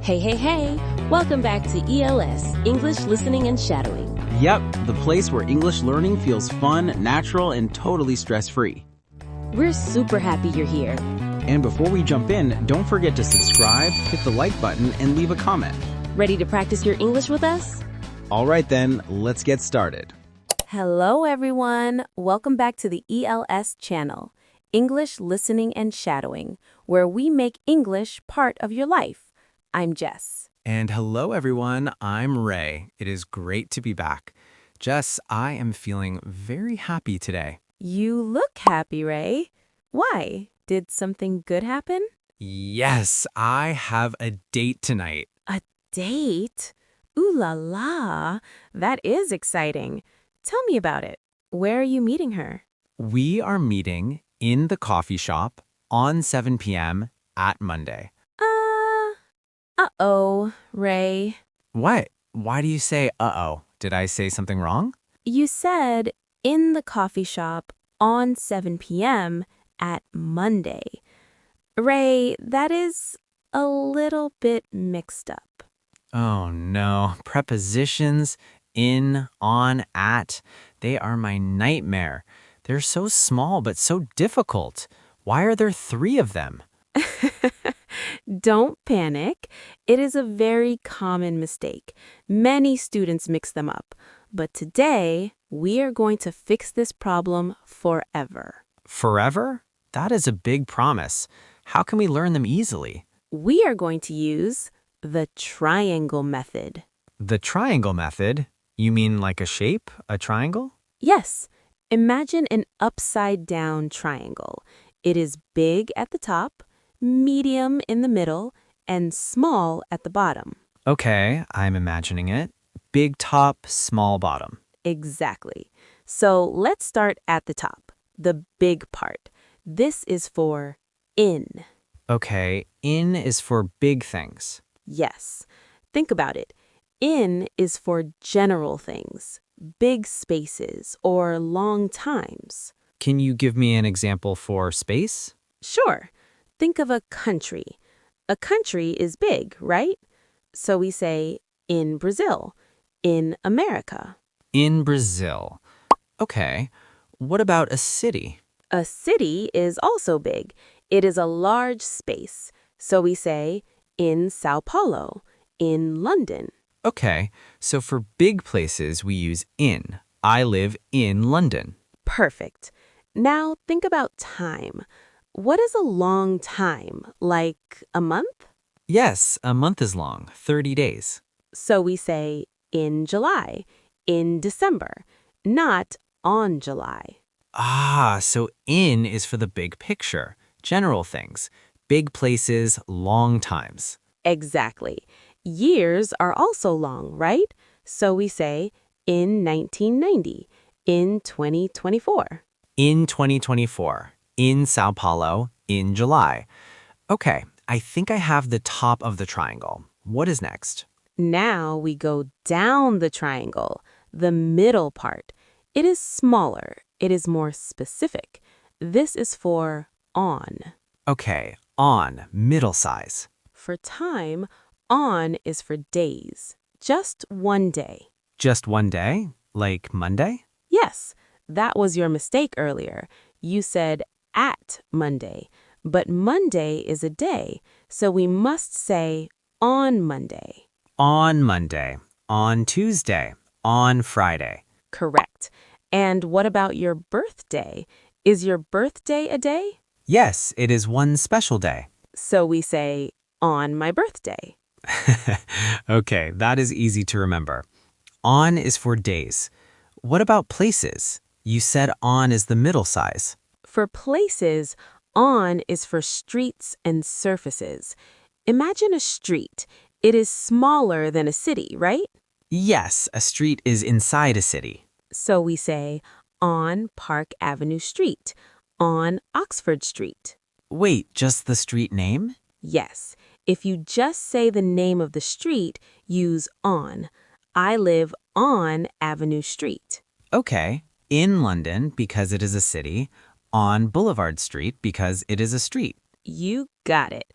Hey, hey, hey! Welcome back to ELS, English Listening and Shadowing. Yep, the place where English learning feels fun, natural, and totally stress-free. We're super happy you're here. And before we jump in, don't forget to subscribe, hit the like button, and leave a comment. Ready to practice your English with us? All right then, let's get started. Hello everyone! Welcome back to the ELS channel, English Listening and Shadowing, where we make English part of your life. I'm Jess. And hello, everyone. I'm Ray. It is great to be back. Jess, I am feeling very happy today. You look happy, Ray. Why? Did something good happen? Yes, I have a date tonight. A date? Ooh la la. That is exciting. Tell me about it. Where are you meeting her? We are meeting in the coffee shop on 7 p.m. at Monday. Uh-oh, Ray. What? Why do you say uh-oh? Did I say something wrong? You said in the coffee shop on 7 p.m. at Monday. Ray, that is a little bit mixed up. Oh no, prepositions, in, on, at, they are my nightmare. They're so small but so difficult. Why are there 3 of them? Don't panic. It is a very common mistake. Many students mix them up. But today, we are going to fix this problem forever. Forever? That is a big promise. How can we learn them easily? We are going to use the triangle method. The triangle method? You mean like a shape, a triangle? Yes. Imagine an upside-down triangle. It is big at the top, medium in the middle, and small at the bottom. Okay, I'm imagining it. Big top, small bottom. Exactly. So let's start at the top, the big part. This is for in. Okay, in is for big things. Yes. Think about it. In is for general things, big spaces, or long times. Can you give me an example for space? Sure. Think of a country. A country is big, right? So we say in Brazil, in America. In Brazil. Okay, what about a city? A city is also big. It is a large space. So we say in Sao Paulo, in London. Okay, so for big places we use in. I live in London. Perfect. Now think about time. What is a long time, like a month? Yes, a month is long, 30 days. So we say in July, in December, not on July. Ah, so in is for the big picture, general things, big places, long times. Exactly. Years are also long, right? So we say in 1990, in 2024. In 2024, in Sao Paulo, in July. Okay, I think I have the top of the triangle. What is next? Now we go down the triangle, the middle part. It is smaller. It is more specific. This is for on. Okay, on, middle size. For time, on is for days. Just one day. Just one day? Like Monday? Yes, that was your mistake earlier. You said at Monday, but Monday is a day, so we must say on Monday. On Monday, on Tuesday, on Friday. Correct. And what about your birthday? Is your birthday a day? Yes, it is one special day. So we say on my birthday. Okay, that is easy to remember. On is for days. What about places? You said on is the middle size. For places, on is for streets and surfaces. Imagine a street. It is smaller than a city, right? Yes, a street is inside a city. So we say on Park Avenue Street, on Oxford Street. Wait, just the street name? Yes. If you just say the name of the street, use on. I live on Avenue Street. Okay. In London because it is a city. On Boulevard Street because it is a street. You got it.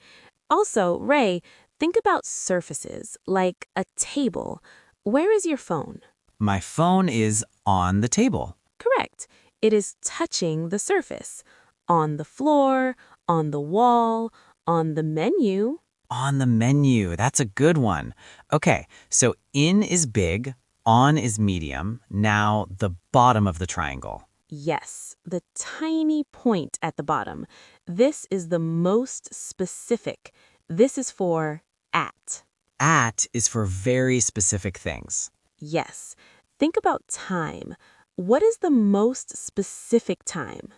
Also, Ray, think about surfaces like a table. Where is your phone? My phone is on the table. Correct. It is touching the surface. On the floor, on the wall, on the menu. On the menu. That's a good one. Okay, so in is big, on is medium, now the bottom of the triangle. Yes, the tiny point at the bottom. This is the most specific. This is for at. At is for very specific things. Yes. Think about time. What is the most specific time?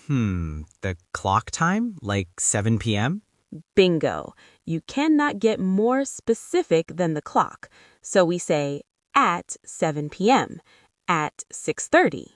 The clock time? Like 7 p.m.? Bingo. You cannot get more specific than the clock. So we say at 7 p.m., at 6:30.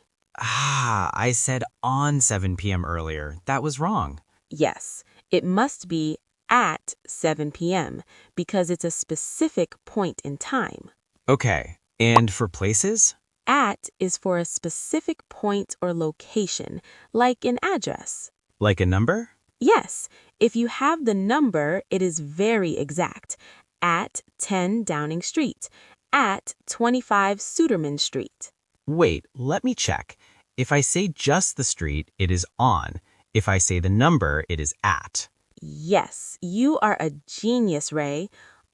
I said on 7 p.m. earlier. That was wrong. Yes, it must be at 7 p.m. because it's a specific point in time. Okay, and for places? At is for a specific point or location, like an address. Like a number? Yes, if you have the number, it is very exact. At 10 Downing Street, at 25 Suderman Street. Wait, let me check. If I say just the street, it is on. If I say the number, it is at. Yes, you are a genius, Ray.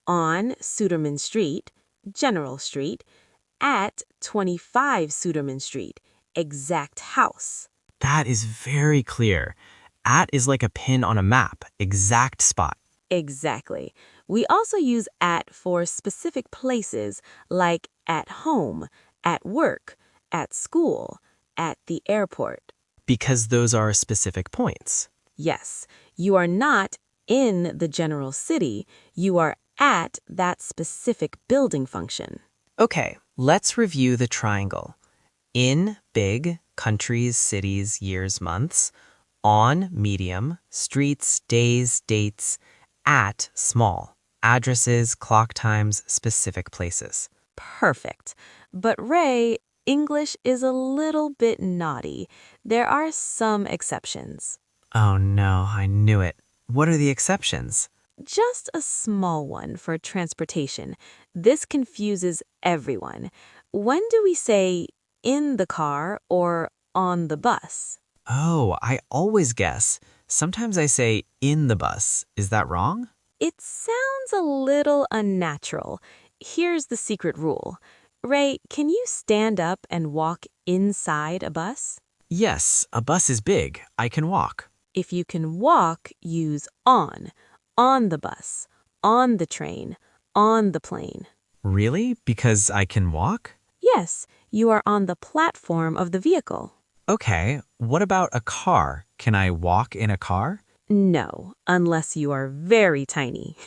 On Suderman Street, General Street, at 25 Suderman Street, exact house. That is very clear. At is like a pin on a map, exact spot. Exactly. We also use at for specific places like at home, at work, at school, at the airport. Because those are specific points. Yes, you are not in the general city, you are at that specific building function. Okay, let's review the triangle. In, big, countries, cities, years, months. On, medium, streets, days, dates. At, small, addresses, clock times, specific places. Perfect. But Ray, English is a little bit naughty. There are some exceptions. Oh no, I knew it. What are the exceptions? Just a small one for transportation. This confuses everyone. When do we say in the car or on the bus? Oh, I always guess. Sometimes I say in the bus. Is that wrong? It sounds a little unnatural. Here's the secret rule. Ray, can you stand up and walk inside a bus? Yes, a bus is big. I can walk. If you can walk, use on the bus, on the train, on the plane. Really? Because I can walk? Yes, you are on the platform of the vehicle. Okay, what about a car? Can I walk in a car? No, unless you are very tiny.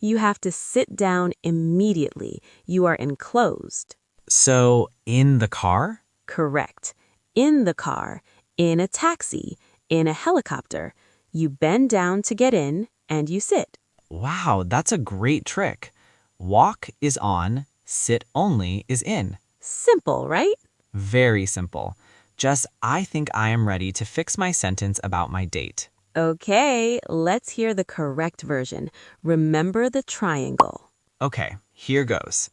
You have to sit down immediately. You are enclosed. So, in the car? Correct. In the car, in a taxi, in a helicopter. You bend down to get in and you sit. Wow, that's a great trick. Walk is on, sit only is in. Simple, right? Very simple. Just, I think I am ready to fix my sentence about my date. Okay, let's hear the correct version. Remember the triangle. Okay, here goes.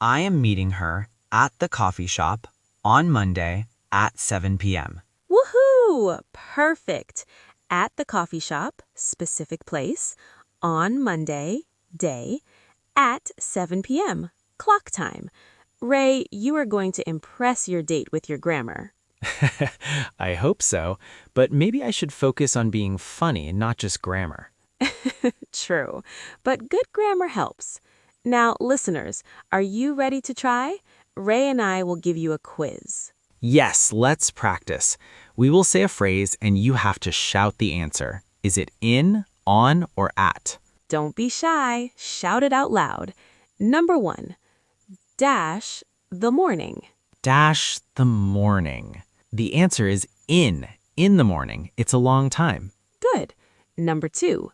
I am meeting her at the coffee shop on Monday at 7 p.m. Woohoo! Perfect. At the coffee shop, specific place, on Monday, day, at 7 p.m., clock time. Ray, you are going to impress your date with your grammar. I hope so, but maybe I should focus on being funny, not just grammar. True, but good grammar helps. Now, listeners, are you ready to try? Ray and I will give you a quiz. Yes, let's practice. We will say a phrase and you have to shout the answer. Is it in, on, or at? Don't be shy. Shout it out loud. Number 1, dash the morning. Dash the morning. The answer is in the morning. It's a long time. Good. Number 2,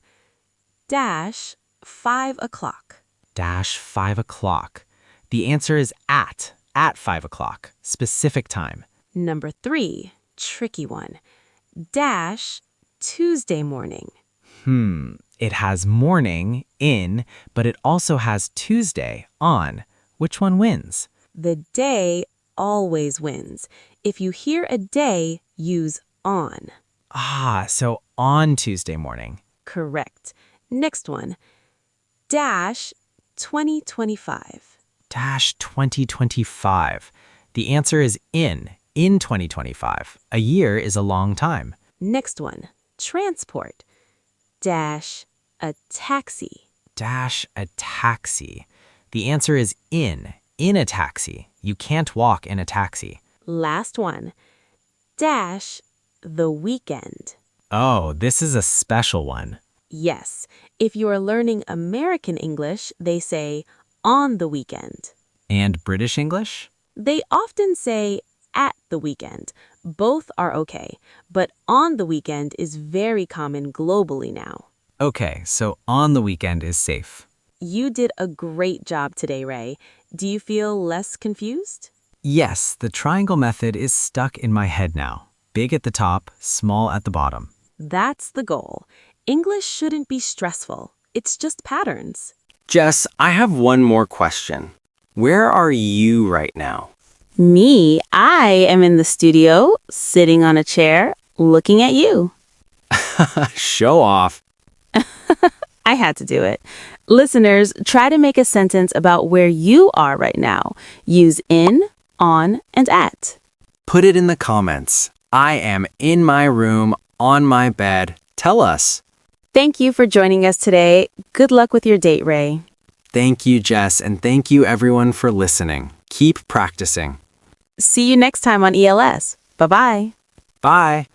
dash 5 o'clock. Dash 5 o'clock. The answer is at 5 o'clock, specific time. Number 3, tricky one. Dash, Tuesday morning. It has morning, in, but it also has Tuesday, on. Which one wins? The day always wins. If you hear a day, use on. So on Tuesday morning. Correct. Next one. Dash 2025. Dash 2025. The answer is in 2025. A year is a long time. Next one. Transport. Dash a taxi. Dash a taxi. The answer is in a taxi. You can't walk in a taxi. Last one. Dash the weekend. Oh, this is a special one. Yes. If you are learning American English, they say on the weekend. And British English? They often say at the weekend. Both are okay, but on the weekend is very common globally now. Okay, so on the weekend is safe. You did a great job today, Ray. Do you feel less confused? Yes, the triangle method is stuck in my head now. Big at the top, small at the bottom. That's the goal. English shouldn't be stressful. It's just patterns. Jess, I have one more question. Where are you right now? Me, I am in the studio, sitting on a chair, looking at you. Show off. I had to do it. Listeners, try to make a sentence about where you are right now. Use in, on, and at. Put it in the comments. I am in my room, on my bed. Tell us. Thank you for joining us today. Good luck with your date, Ray. Thank you, Jess, and thank you everyone for listening. Keep practicing. See you next time on ELS. Bye-bye. Bye.